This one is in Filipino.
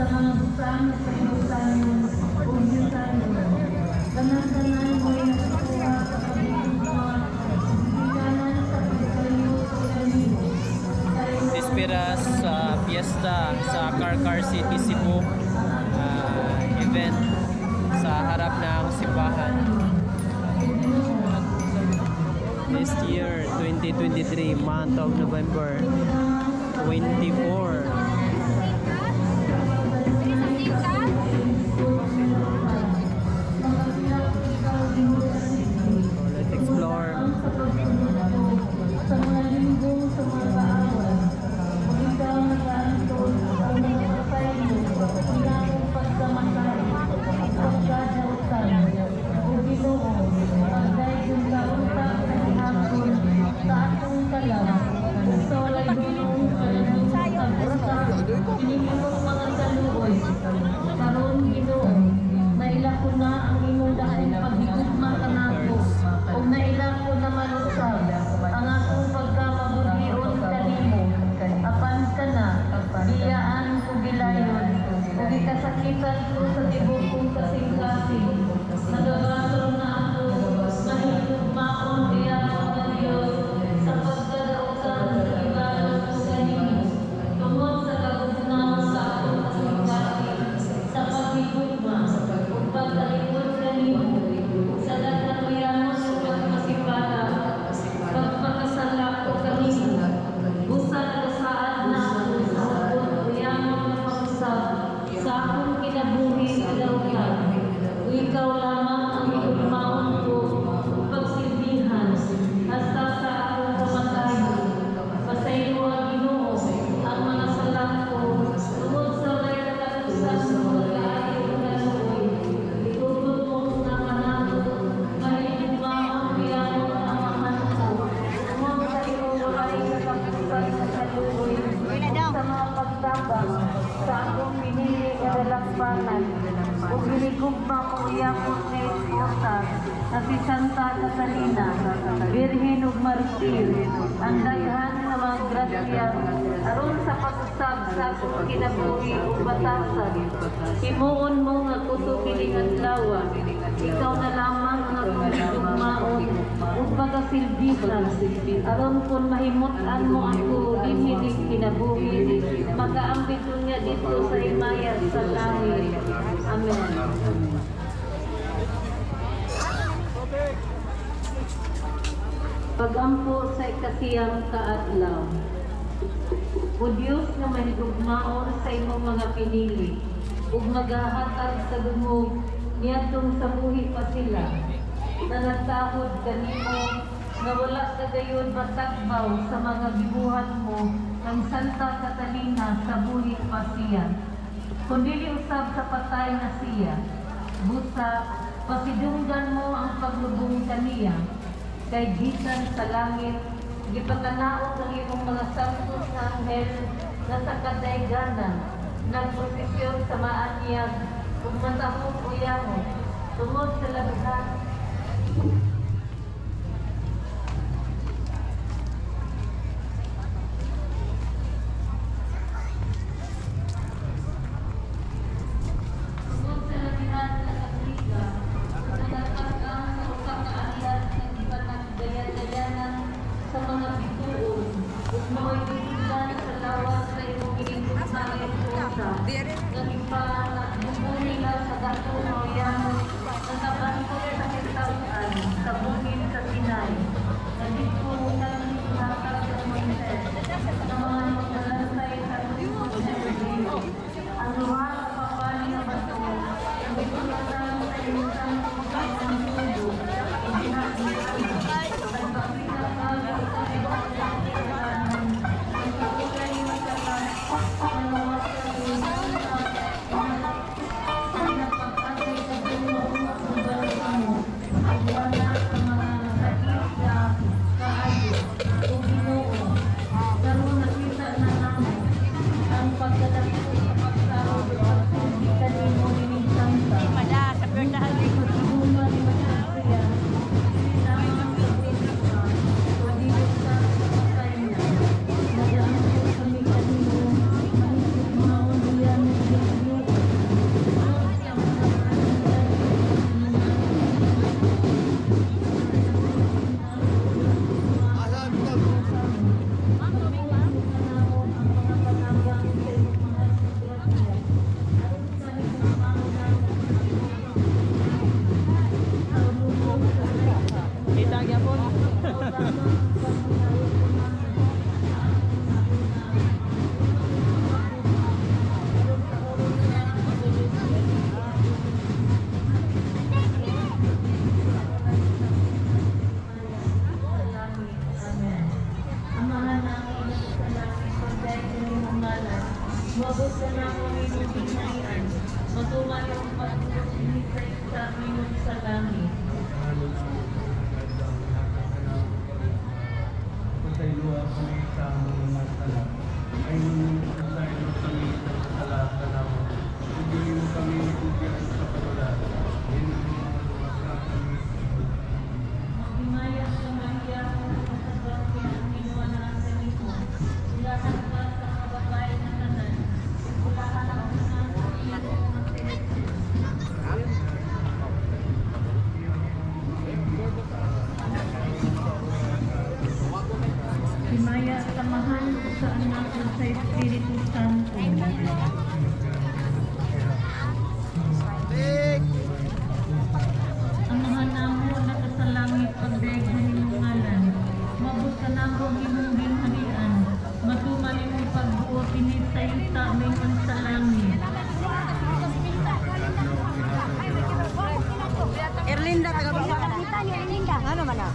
mga busan, sa busan, ugyusan mo. Ganan-ganan mo yung nakuha sa pagiging mga bigkanan sa pagkayo sa kanino. Disperas sa piyesta sa Carcar City, Cebu. Event sa harap ng simbahan. This year, 2023, month of November 24. Let's explore. Sa mga linggo, sa mga kaawan, ikaw nag-aantol ang mga patay mo, ilang pagkamatay, pagkadautan, o Ginoo, pagday yung kaunta sa hapon, sa atong kalam, sa walay dunong pagkabasa, inimimong mga saluoy, karon Ginoo, naila ko na ang imong dakong paghigugma kanako, o naila ko na manusab, ang akong pagkamabuhion kanimo, apan ka na, biyaan ko gilayon, o gikasakitan ko sa tibok kong kasing-kasing, nagagatong na ako, mahigugmaon kaya ako ng Diyos, sa pagkadautan sa ibalan ko kanimo, tungod sa kagugnaw sa akong kasing-kasing, sa paghigugma, o pagkalikod kanimo, sa daghang o pagkasipala, pagpakasala ko kanimo, busa nagasaad na ako sa akong uyamang na pagsab, sa akong kinabuhi kadautan, o ikaw lamang ang igugmaon ko, o pagsilbihan, hasta sa akong kamatayon. Pasaylo ang Ginoo, ang mga salat ko, tungod sa may katapusan ng pagkaayo ng kaluoy, itutod mo na kanako, mahigugmaon biyano ang aman ko, tungod sa iyo walay katapusan sa kaluoy, sa mga pagtabang, sa akong pinili kadalagpanan, o ginigugma ko iyakot na esposa, na si Santa Catalina, Virhin ug Martir, ang daghan nga mga grasya, aron sa pag-usab sa akong kinabuhi ug batasan. Himuon mo nga kuto kining adlaw, ikaw na lamang nga ginigugmaon ug pagasilbihan, aron kun mahimut-an mo ako dinhi kinabuhi, makaambit niya dito sa himayas sa langit. Amen. Pagampo sa ikasiyang kaadlaw. O Diyos nga mahigugmaon sa imong mga pinili, ug magahatag sa dungog niadtong sa buhi pa sila, na nagtahod kanimo nga wala kagayon matagbaw sa mga gibuhat mo ng Santa Catalina sa buhi pa siya, kundi usab sa patay na siya. Busa, pasidunggan mo ang paglubong kaniya, kay gikan sa langit, gipatanaot ng imong mga santos na anghel na sa kadayganan, nagprosesyon sa maanyag, ug matahong uyamo, tungod sa labhan. Sa mga bituon, ug mo'y bigyan sa lawas sa imong ginigugma sa esposa, nga bubong nila sa dato nga uyamon, nga nabantog sa kitauan, sa bukid sa Sinai, nga dito nang hatag sa Moises, na mga magdalansay sa lungsod sa Rio. Ang luha sa papali na bato, ang bitulatan sa imong santong tubo, Inisay sa minun sa langit. Pasayloa kami sa mga sala. Ay nunod kami sa kasalanan namin. Hindi mo kami tugyan sa pagula. Hindi mo sa kami. Magimaya sa Maria, sa Baptista, ang ginawa na ang sanito. Ilahan ka sa mga babae na tanan. Ilahan ang mga ilo ng Pilipinas. Himaya samahan sa anak at sa Espiritu Santo. Ang mga namo na kasalangit pagdaighan nimong ngalan. Mabot ka namo ang imong ginharian. Matuman imong pagbuo pinit sa yuta mingon sa langit. Erlinda, taga Erlinda. Ano man na?